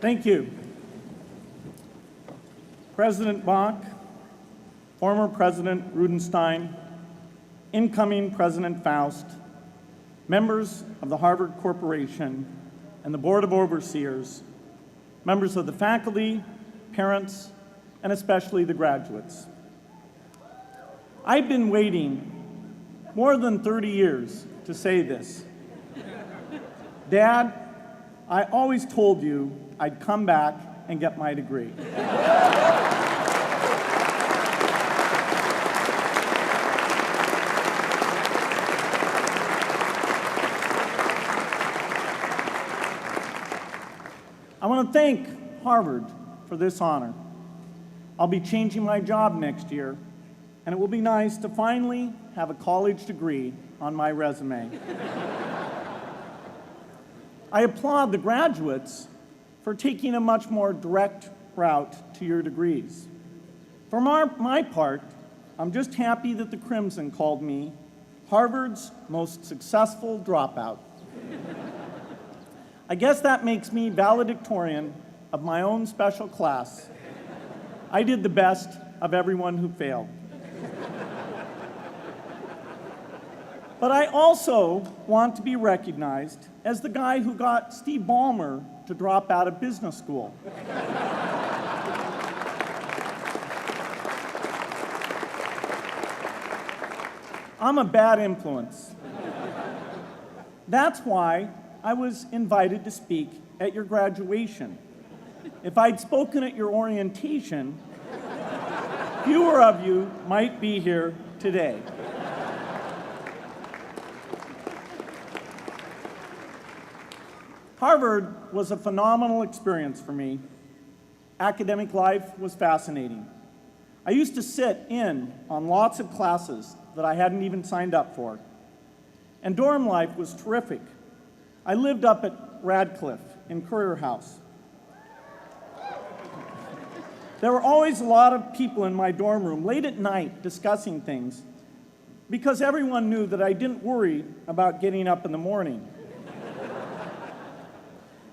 Thank you. President Bach, former President Rudenstein, incoming President Faust, members of the Harvard Corporation and the Board of Overseers, members of the faculty, parents, and especially the graduates. I've been waiting more than 30 years to say this. Dad, I always told you I'd come back and get my degree. I want to thank Harvard for this honor. I'll be changing my job next year, and it will be nice to finally have a college degree on my resume. I applaud the graduates for taking a much more direct route to your degrees. For my part, I'm just happy that the Crimson called me Harvard's most successful dropout. I guess that makes me valedictorian of my own special class. I did the best of everyone who failed. But I also want to be recognized as the guy who got Steve Ballmer to drop out of business school. I'm a bad influence. That's why I was invited to speak at your graduation. If I'd spoken at your orientation, fewer of you might be here today. Harvard was a phenomenal experience for me. Academic life was fascinating. I used to sit in on lots of classes that I hadn't even signed up for. And dorm life was terrific. I lived up at Radcliffe in Currier House. There were always a lot of people in my dorm room late at night discussing things because everyone knew that I didn't worry about getting up in the morning.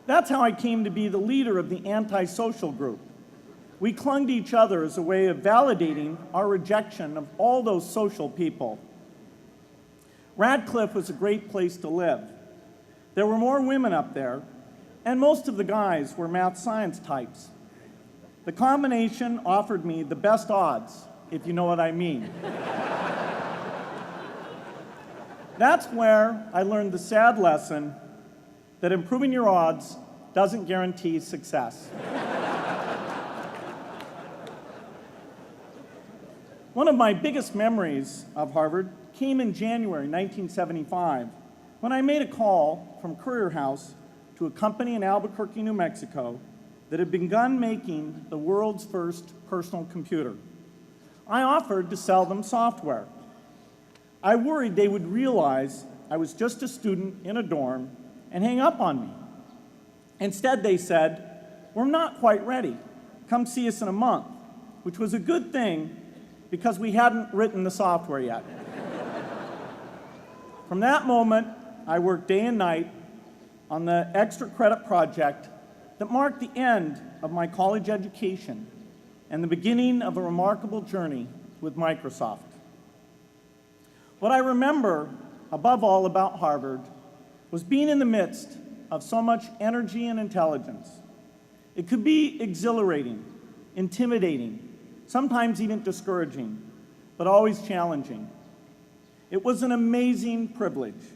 That's how I came to be the leader of the antisocial group. We clung to each other as a way of validating our rejection of all those social people. Radcliffe was a great place to live. There were more women up there, and most of the guys were math science types. The combination offered me the best odds, if you know what I mean. That's where I learned the sad lesson that improving your odds doesn't guarantee success. One of my biggest memories of Harvard came in January 1975, when I made a call from Currier House to a company in Albuquerque, New Mexico, that had begun making the world's first personal computer. I offered to sell them software. I worried they would realize I was just a student in a dorm and hang up on me. Instead, they said, "We're not quite ready. Come see us in a month," which was a good thing because we hadn't written the software yet. From that moment, I worked day and night on the extra credit project that marked the end of my college education and the beginning of a remarkable journey with Microsoft. What I remember above all about Harvard was being in the midst of so much energy and intelligence. It could be exhilarating, intimidating, sometimes even discouraging, but always challenging. It was an amazing privilege,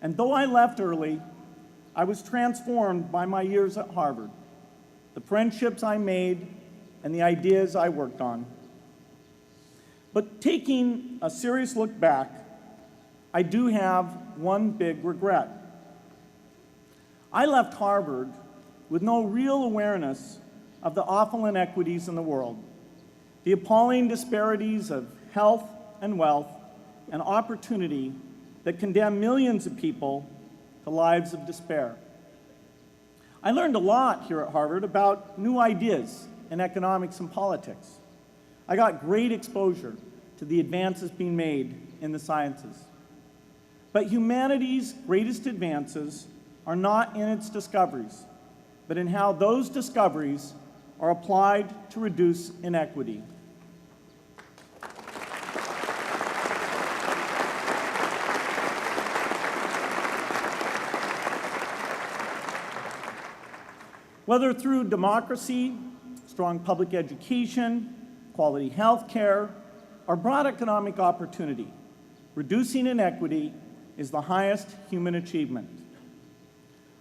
and though I left early, I was transformed by my years at Harvard, the friendships I made, and the ideas I worked on. But taking a serious look back, I do have one big regret. I left Harvard with no real awareness of the awful inequities in the world, the appalling disparities of health and wealth and opportunity that condemn millions of people to lives of despair. I learned a lot here at Harvard about new ideas in economics and politics. I got great exposure to the advances being made in the sciences. But humanity's greatest advances are not in its discoveries, but in how those discoveries are applied to reduce inequity. Whether through democracy, strong public education, quality health care, or broad economic opportunity, reducing inequity is the highest human achievement.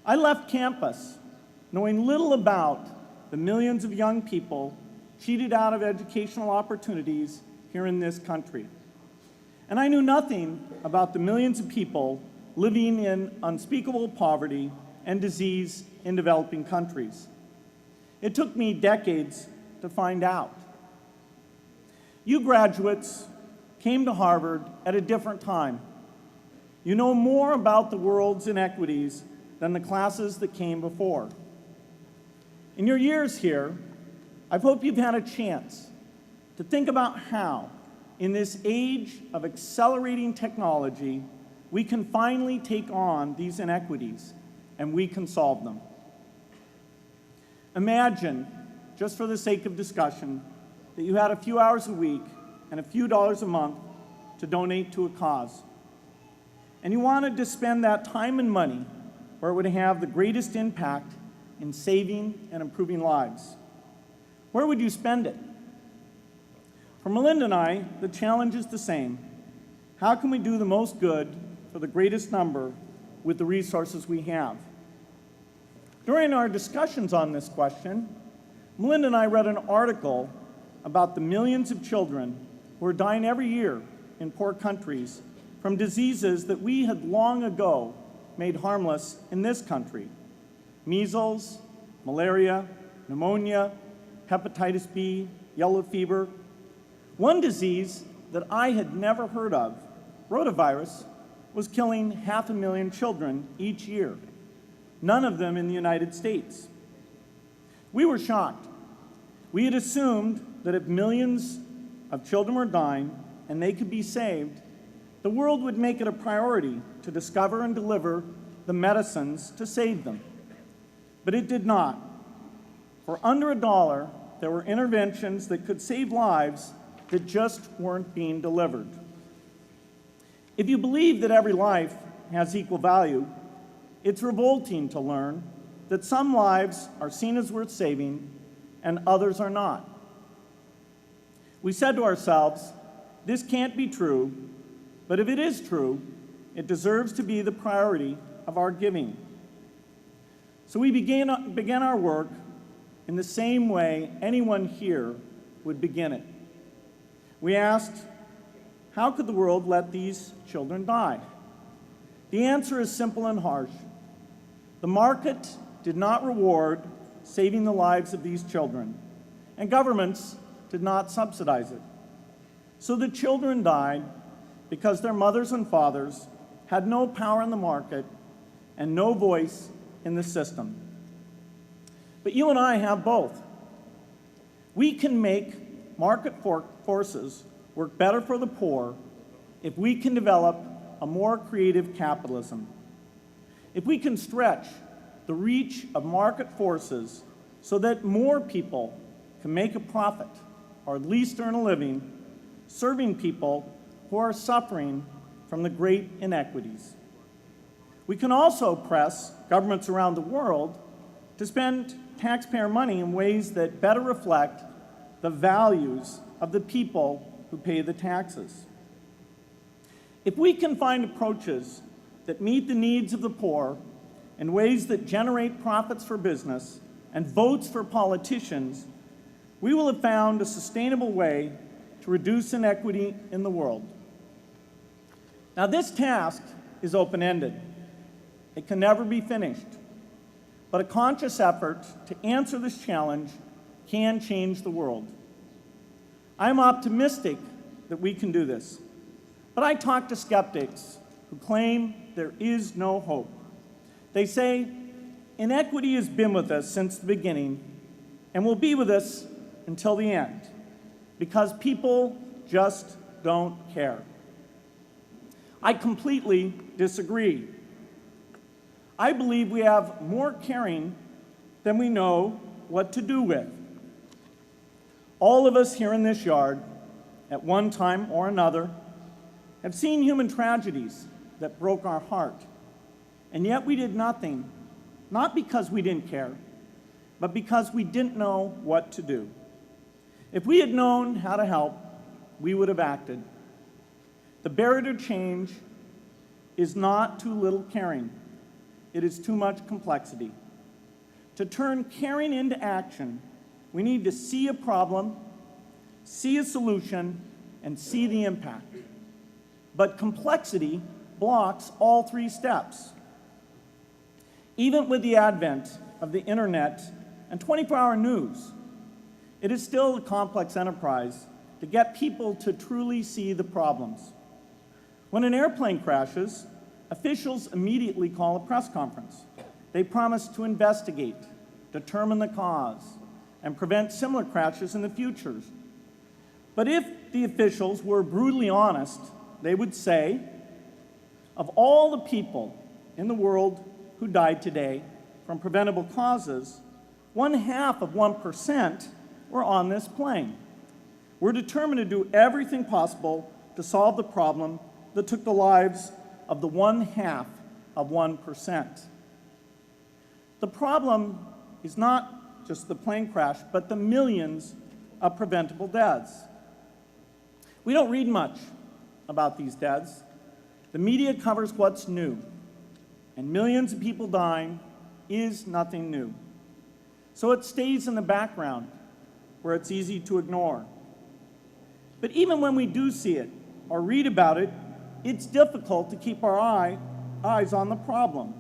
I left campus knowing little about the millions of young people cheated out of educational opportunities here in this country. And I knew nothing about the millions of people living in unspeakable poverty and disease in developing countries. It took me decades to find out. You graduates came to Harvard at a different time. You know more about the world's inequities than the classes that came before. In your years here, I hope you've had a chance to think about how, in this age of accelerating technology, we can finally take on these inequities and we can solve them. Imagine, just for the sake of discussion, that you had a few hours a week and a few dollars a month to donate to a cause. And you wanted to spend that time and money where it would have the greatest impact in saving and improving lives. Where would you spend it? For Melinda and I, the challenge is the same. How can we do the most good for the greatest number with the resources we have? During our discussions on this question, Melinda and I read an article about the millions of children who are dying every year in poor countries from diseases that we had long ago made harmless in this country: measles, malaria, pneumonia, hepatitis B, yellow fever. One disease that I had never heard of, rotavirus, was killing 500,000 children each year, none of them in the United States. We were shocked. We had assumed that if millions of children were dying and they could be saved, the world would make it a priority to discover and deliver the medicines to save them. But it did not. For under $1, there were interventions that could save lives that just weren't being delivered. If you believe that every life has equal value, it's revolting to learn that some lives are seen as worth saving and others are not. We said to ourselves, this can't be true, but if it is true, it deserves to be the priority of our giving. So we began our work in the same way anyone here would begin it. We asked, how could the world let these children die? The answer is simple and harsh. The market did not reward saving the lives of these children, and governments did not subsidize it. So the children died because their mothers and fathers had no power in the market and no voice in the system. But you and I have both. We can make market forces work better for the poor if we can develop a more creative capitalism. If we can stretch the reach of market forces so that more people can make a profit, or at least earn a living, serving people who are suffering from the great inequities. We can also press governments around the world to spend taxpayer money in ways that better reflect the values of the people who pay the taxes. If we can find approaches that meet the needs of the poor in ways that generate profits for business and votes for politicians, we will have found a sustainable way to reduce inequity in the world. Now, this task is open-ended. It can never be finished. But a conscious effort to answer this challenge can change the world. I'm optimistic that we can do this. But I talk to skeptics who claim there is no hope. They say, inequity has been with us since the beginning and will be with us until the end, because people just don't care. I completely disagree. I believe we have more caring than we know what to do with. All of us here in this yard, at one time or another, have seen human tragedies that broke our heart, and yet we did nothing, not because we didn't care, but because we didn't know what to do. If we had known how to help, we would have acted. The barrier to change is not too little caring. It is too much complexity. To turn caring into action, we need to see a problem, see a solution, and see the impact. But complexity blocks all three steps. Even with the advent of the internet and 24-hour news, it is still a complex enterprise to get people to truly see the problems. When an airplane crashes, officials immediately call a press conference. They promise to investigate, determine the cause, and prevent similar crashes in the future. But if the officials were brutally honest, they would say, of all the people in the world who died today from preventable causes, 0.5% were on this plane. We're determined to do everything possible to solve the problem that took the lives of the 0.5%. The problem is not just the plane crash, but the millions of preventable deaths. We don't read much about these deaths. The media covers what's new, and millions of people dying is nothing new. So it stays in the background where it's easy to ignore. But even when we do see it or read about it, it's difficult to keep our eyes on the problem.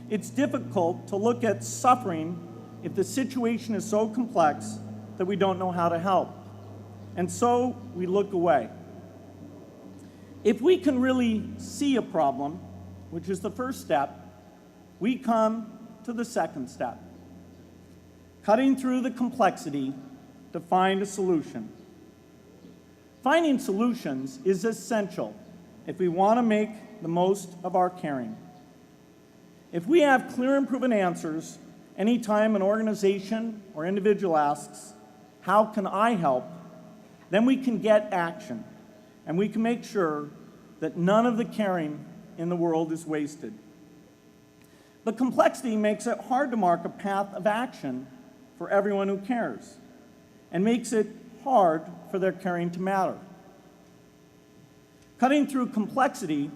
It's difficult to look at suffering if the situation is so complex that we don't know how to help. And so we look away. If we can really see a problem, which is the first step, we come to the second step, cutting through the complexity to find a solution. Finding solutions is essential if we want to make the most of our caring. If we have clear and proven answers anytime an organization or individual asks, "How can I help?" then we can get action, and we can make sure that none of the caring in the world is wasted. But complexity makes it hard to mark a path of action for everyone who cares, and makes it hard for their caring to matter. Cutting through complexity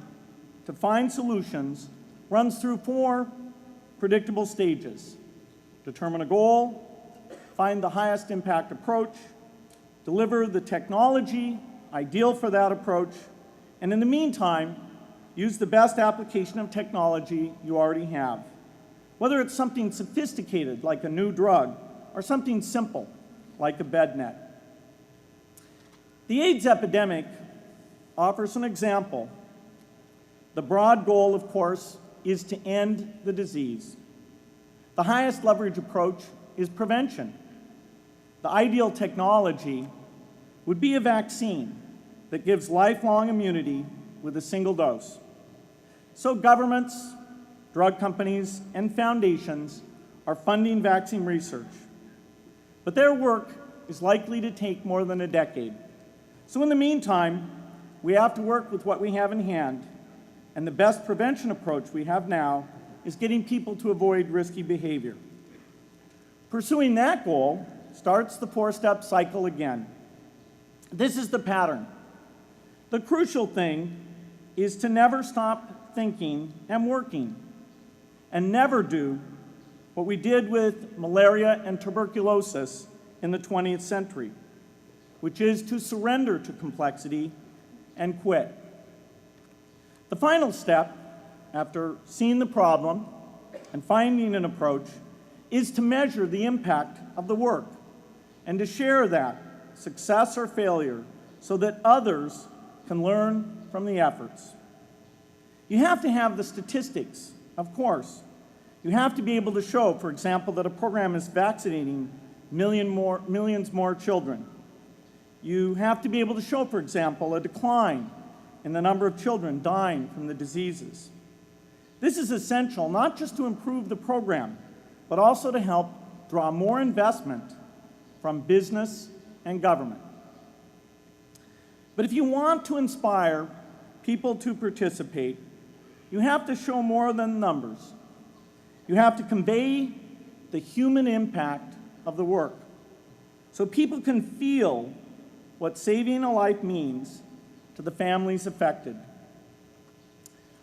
to find solutions runs through 4 predictable stages: determine a goal, find the highest impact approach, deliver the technology ideal for that approach, and in the meantime, use the best application of technology you already have, whether it's something sophisticated like a new drug or something simple like a bed net. The AIDS epidemic offers an example. The broad goal, of course, is to end the disease. The highest leverage approach is prevention. The ideal technology would be a vaccine that gives lifelong immunity with a single dose. So governments, drug companies, and foundations are funding vaccine research. But their work is likely to take more than a decade. So in the meantime, we have to work with what we have in hand, and the best prevention approach we have now is getting people to avoid risky behavior. Pursuing that goal starts the 4-step cycle again. This is the pattern. The crucial thing is to never stop thinking and working, and never do what we did with malaria and tuberculosis in the 20th century, which is to surrender to complexity and quit. The final step, after seeing the problem and finding an approach, is to measure the impact of the work and to share that, success or failure, so that others can learn from the efforts. You have to have the statistics, of course. You have to be able to show, for example, that a program is vaccinating millions more children. You have to be able to show, for example, a decline in the number of children dying from the diseases. This is essential not just to improve the program, but also to help draw more investment from business and government. But if you want to inspire people to participate, you have to show more than numbers. You have to convey the human impact of the work so people can feel what saving a life means to the families affected.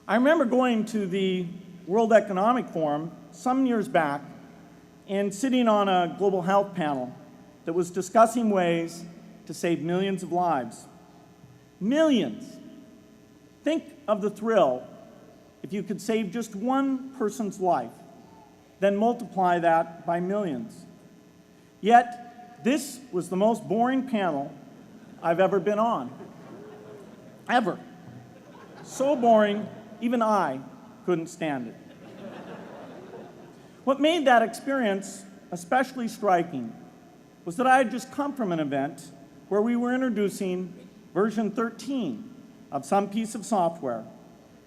I remember going to the World Economic Forum some years back and sitting on a global health panel that was discussing ways to save millions of lives. Millions. Think of the thrill if you could save just one person's life, then multiply that by millions. Yet, this was the most boring panel I've ever been on. Ever. So boring, even I couldn't stand it. What made that experience especially striking was that I had just come from an event where we were introducing version 13 of some piece of software,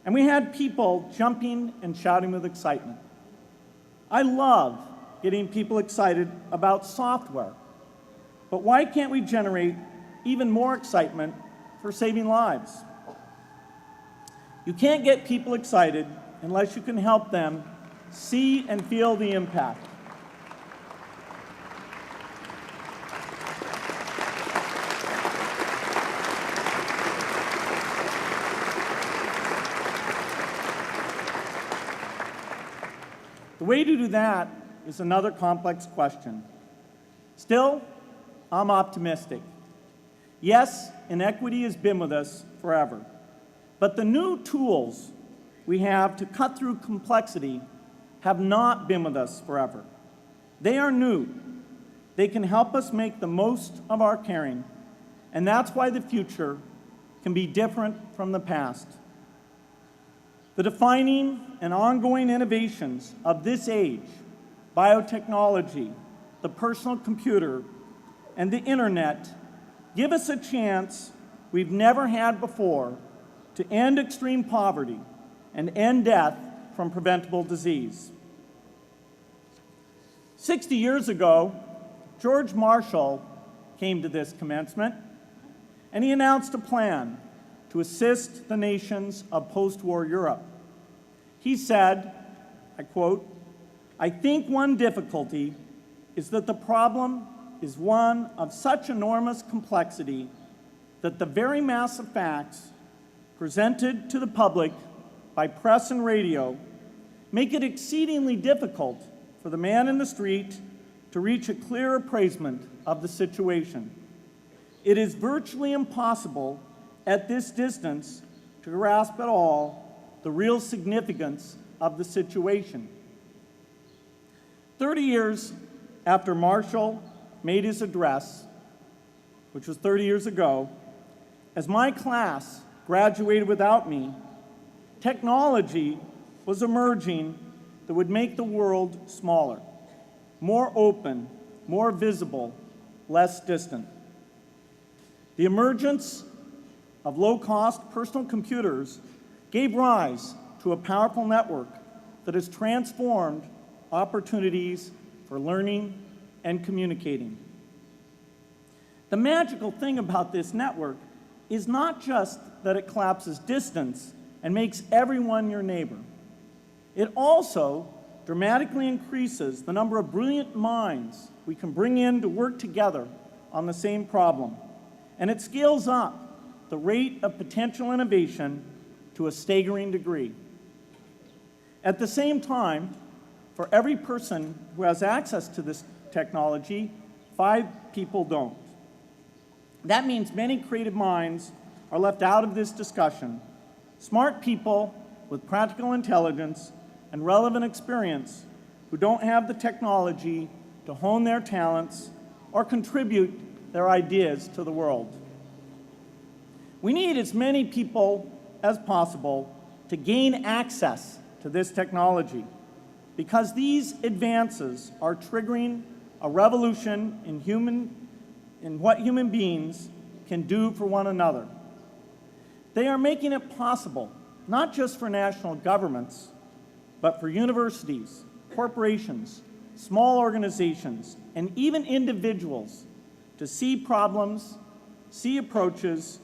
and we had people jumping and shouting with excitement. I love getting people excited about software, but why can't we generate even more excitement for saving lives? You can't get people excited unless you can help them see and feel the impact. The way to do that is another complex question. Still, I'm optimistic. Yes, inequity has been with us forever, but the new tools we have to cut through complexity have not been with us forever. They are new. They can help us make the most of our caring, and that's why the future can be different from the past. The defining and ongoing innovations of this age, biotechnology, the personal computer, and the internet, give us a chance we've never had before to end extreme poverty and end death from preventable disease. 60 years ago, George Marshall came to this commencement, and he announced a plan to assist the nations of post-war Europe. He said, I quote, "I think one difficulty is that the problem is one of such enormous complexity that the very mass of facts presented to the public by press and radio make it exceedingly difficult for the man in the street to reach a clear appraisement of the situation. It is virtually impossible at this distance to grasp at all the real significance of the situation." 30 years after Marshall made his address, which was 30 years ago, as my class graduated without me, technology was emerging that would make the world smaller, more open, more visible, less distant. The emergence of low-cost personal computers gave rise to a powerful network that has transformed opportunities for learning and communicating. The magical thing about this network is not just that it collapses distance and makes everyone your neighbor. It also dramatically increases the number of brilliant minds we can bring in to work together on the same problem, and it scales up the rate of potential innovation to a staggering degree. At the same time, for every person who has access to this technology, 5 people don't. That means many creative minds are left out of this discussion. Smart people with practical intelligence and relevant experience who don't have the technology to hone their talents or contribute their ideas to the world. We need as many people as possible to gain access to this technology because these advances are triggering a revolution in what human beings can do for one another. They are making it possible, not just for national governments, but for universities, corporations, small organizations, and even individuals to see problems, see approaches,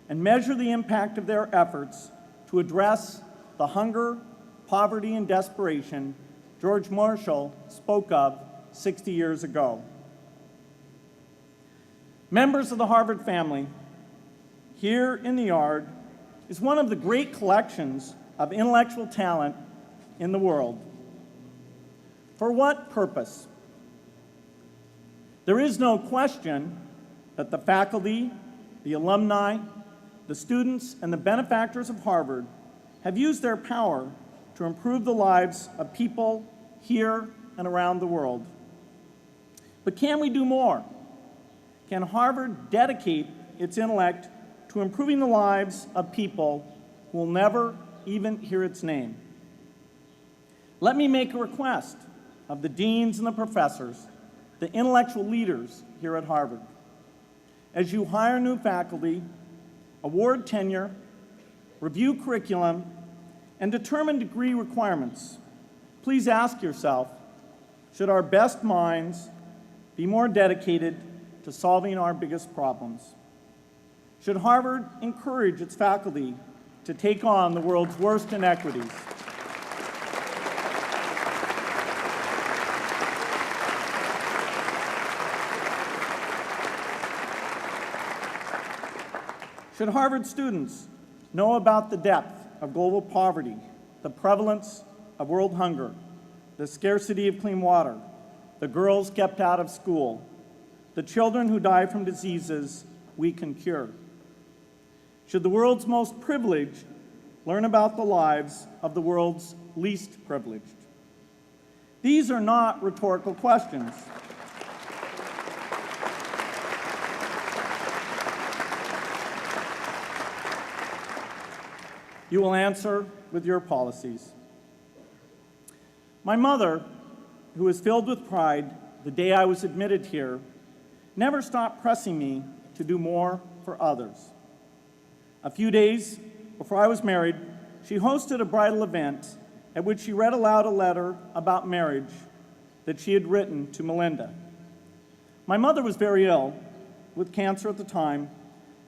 and measure the impact of their efforts to address the hunger, poverty, and desperation George Marshall spoke of 60 years ago. Members of the Harvard family, here in the yard is one of the great collections of intellectual talent in the world. For what purpose? There is no question that the faculty, the alumni, the students, and the benefactors of Harvard have used their power to improve the lives of people here and around the world. But can we do more? Can Harvard dedicate its intellect to improving the lives of people who will never even hear its name? Let me make a request of the deans and the professors, the intellectual leaders here at Harvard. As you hire new faculty, award tenure, review curriculum, and determine degree requirements, please ask yourself, should our best minds be more dedicated to solving our biggest problems? Should Harvard encourage its faculty to take on the world's worst inequities? Should Harvard students know about the depth of global poverty, the prevalence of world hunger, the scarcity of clean water, the girls kept out of school, the children who die from diseases we can cure? Should the world's most privileged learn about the lives of the world's least privileged? These are not rhetorical questions. You will answer with your policies. My mother, who was filled with pride the day I was admitted here, never stopped pressing me to do more for others. A few days before I was married, she hosted a bridal event at which she read aloud a letter about marriage that she had written to Melinda. My mother was very ill, with cancer at the time,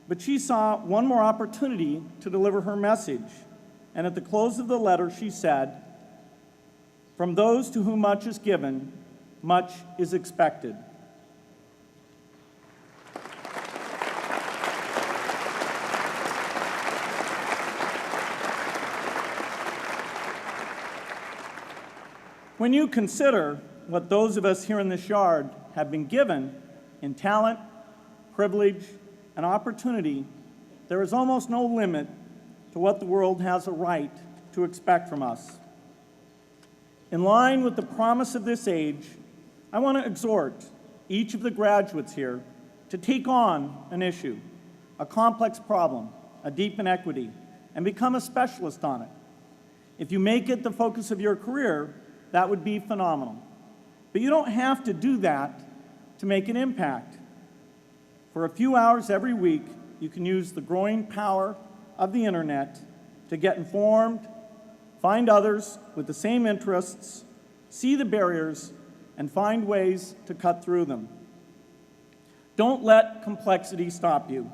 but she saw one more opportunity to deliver her message, and at the close of the letter she said, "From those to whom much is given, much is expected." When you consider what those of us here in this yard have been given in talent, privilege, and opportunity, there is almost no limit to what the world has a right to expect from us. In line with the promise of this age, I want to exhort each of the graduates here to take on an issue, a complex problem, a deep inequity, and become a specialist on it. If you make it the focus of your career, that would be phenomenal. But you don't have to do that to make an impact. For a few hours every week, you can use the growing power of the internet to get informed, find others with the same interests, see the barriers, and find ways to cut through them. Don't let complexity stop you.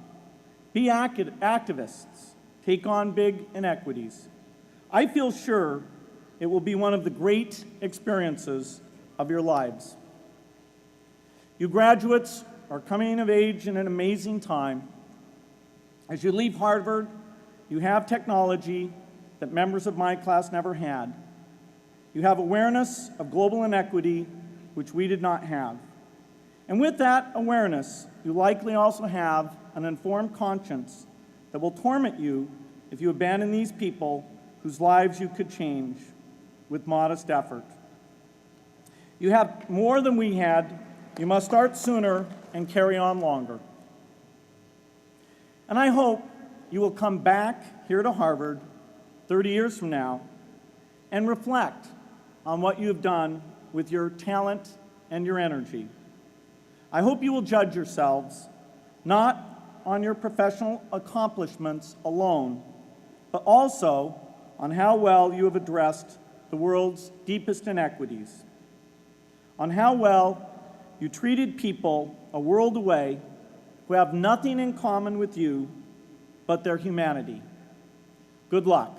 Be activists. Take on big inequities. I feel sure it will be one of the great experiences of your lives. You graduates are coming of age in an amazing time. As you leave Harvard, you have technology that members of my class never had. You have awareness of global inequity, which we did not have. And with that awareness, you likely also have an informed conscience that will torment you if you abandon these people whose lives you could change with modest effort. You have more than we had. You must start sooner and carry on longer. And I hope you will come back here to Harvard 30 years from now and reflect on what you have done with your talent and your energy. I hope you will judge yourselves not on your professional accomplishments alone, but also on how well you have addressed the world's deepest inequities. on how well you treated people a world away who have nothing in common with you but their humanity. Good luck.